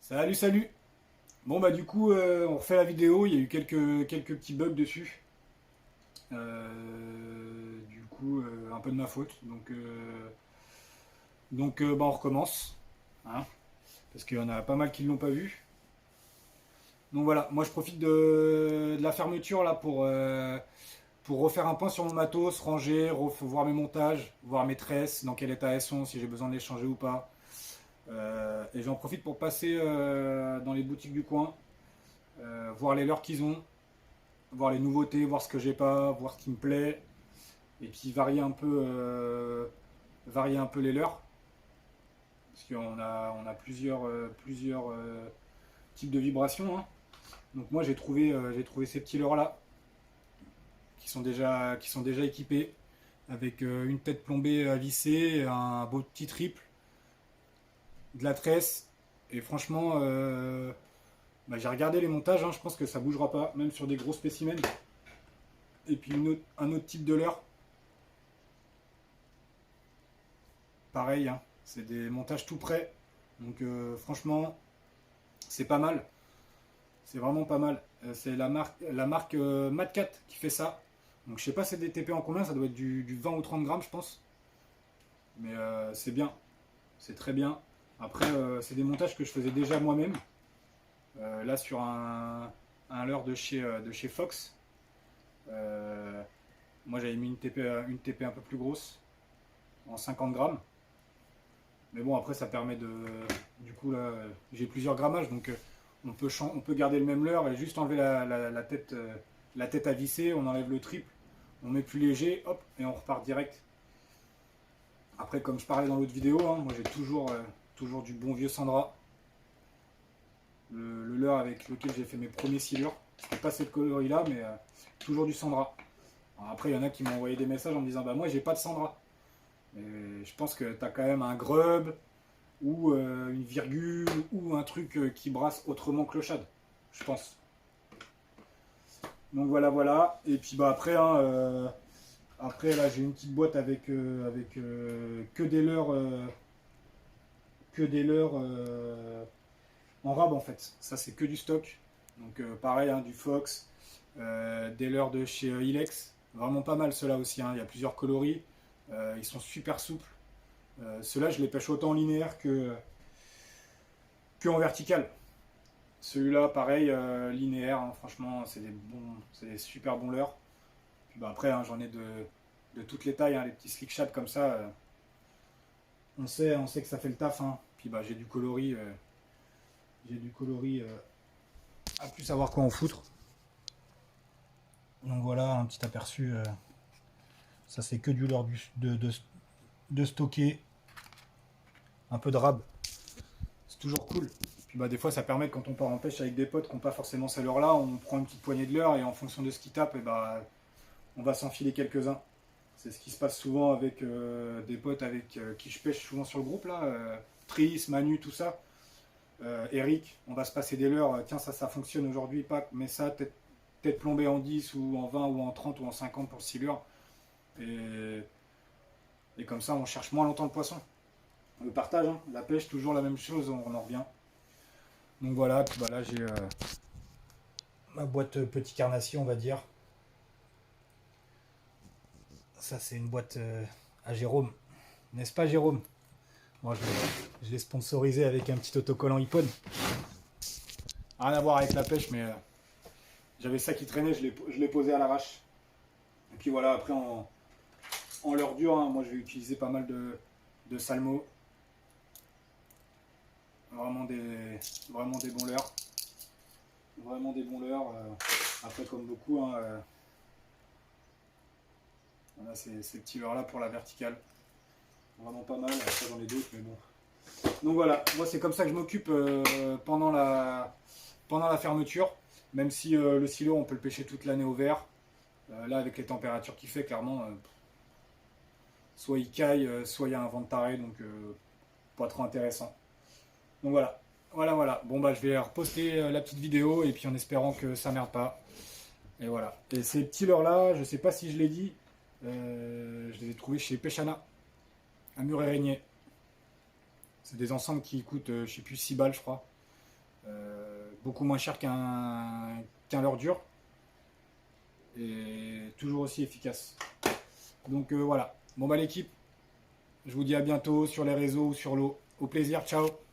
Salut, salut. Bon bah du coup on refait la vidéo, il y a eu quelques petits bugs dessus. Du coup un peu de ma faute. Donc bah on recommence. Hein, parce qu'il y en a pas mal qui ne l'ont pas vu. Donc voilà, moi je profite de la fermeture là pour refaire un point sur mon matos, ranger, voir mes montages, voir mes tresses, dans quel état elles sont, si j'ai besoin de les changer ou pas. Et j'en profite pour passer dans les boutiques du coin, voir les leurs qu'ils ont, voir les nouveautés, voir ce que j'ai pas, voir ce qui me plaît, et puis varier un peu les leurs, parce qu'on a plusieurs types de vibrations. Hein. Donc moi j'ai trouvé ces petits leurres là, qui sont déjà équipés, avec une tête plombée à visser, un beau petit triple, de la tresse, et franchement, bah, j'ai regardé les montages, hein, je pense que ça bougera pas, même sur des gros spécimens. Et puis un autre type de leurre, pareil, hein, c'est des montages tout prêts. Donc franchement, c'est pas mal. C'est vraiment pas mal. C'est la marque Madcat qui fait ça. Donc je sais pas c'est des TP en combien, ça doit être du 20 ou 30 grammes je pense. Mais c'est bien. C'est très bien. Après, c'est des montages que je faisais déjà moi-même. Là sur un leurre de chez Fox. Euh, Moi j'avais mis une TP un peu plus grosse, en 50 grammes. Mais bon, après, ça permet de. Du coup, là, j'ai plusieurs grammages, donc on peut garder le même leurre et juste enlever la tête à visser, on enlève le triple, on met plus léger, hop, et on repart direct. Après, comme je parlais dans l'autre vidéo, hein, moi j'ai toujours du bon vieux Sandra, le leurre avec lequel j'ai fait mes premiers silures. C'était pas cette coloris-là, mais toujours du Sandra. Alors après, il y en a qui m'ont envoyé des messages en me disant bah moi j'ai pas de Sandra. Mais je pense que tu as quand même un grub, ou une virgule, ou un truc qui brasse autrement que le shad, je pense. Donc voilà, voilà. Et puis bah après, hein, après là j'ai une petite boîte avec que des leurres en rab en fait. Ça c'est que du stock. Donc pareil, hein, du Fox, des leurres de chez Ilex. Vraiment pas mal ceux-là aussi. Hein. Il y a plusieurs coloris. Ils sont super souples. Ceux-là je les pêche autant en linéaire que en vertical. Celui-là, pareil, linéaire, hein, franchement, c'est des super bons leurres. Puis bah, après, hein, j'en ai de toutes les tailles, hein, les petits slick shad comme ça. On sait que ça fait le taf. Hein. Puis bah, j'ai du coloris à plus savoir quoi en foutre. Donc voilà, un petit aperçu. Ça, c'est que du leurre de stocker. Un peu de rab. C'est toujours cool. Puis bah, des fois, ça permet quand on part en pêche avec des potes qui n'ont pas forcément ces leurres-là, on prend une petite poignée de leurres et en fonction de ce qu'ils tapent, et bah, on va s'enfiler quelques-uns. C'est ce qui se passe souvent avec des potes avec qui je pêche souvent sur le groupe là, Tris, Manu, tout ça. Eric, on va se passer des leurres, tiens ça fonctionne aujourd'hui, pas, mais ça, tête plombée en 10 ou en 20 ou en 30 ou en 50 pour le silure. Et comme ça on cherche moins longtemps le poisson. Le partage, hein, la pêche, toujours la même chose, on en revient. Donc voilà, puis bah là j'ai ma boîte petit carnassier on va dire. Ça c'est une boîte à Jérôme. N'est-ce pas Jérôme? Moi je l'ai sponsorisé avec un petit autocollant Ippon. Rien à voir avec la pêche, mais j'avais ça qui traînait, je l'ai posé à l'arrache. Et puis voilà, après en leurre dure, hein, moi je vais utiliser pas mal de salmo. Vraiment des bons leurres. Vraiment des bons leurres. Après comme beaucoup, hein, voilà, ces petits leurres là pour la verticale. Vraiment pas mal, après j'en ai d'autres, mais bon. Donc voilà, moi c'est comme ça que je m'occupe pendant la fermeture, même si le silo on peut le pêcher toute l'année au vert. Là avec les températures qu'il fait, clairement, soit il caille, soit il y a un vent de taré, donc pas trop intéressant. Donc voilà, voilà. Bon bah je vais reposter la petite vidéo et puis en espérant que ça merde pas. Et voilà. Et ces petits leurres là, je sais pas si je l'ai dit, je les ai trouvés chez Pêchana, à Mur-et-Régnier. C'est des ensembles qui coûtent, je sais plus, 6 balles je crois. beaucoup moins cher qu'un leurre dur et toujours aussi efficace. Donc voilà. Bon bah l'équipe, je vous dis à bientôt sur les réseaux ou sur l'eau. Au plaisir, ciao.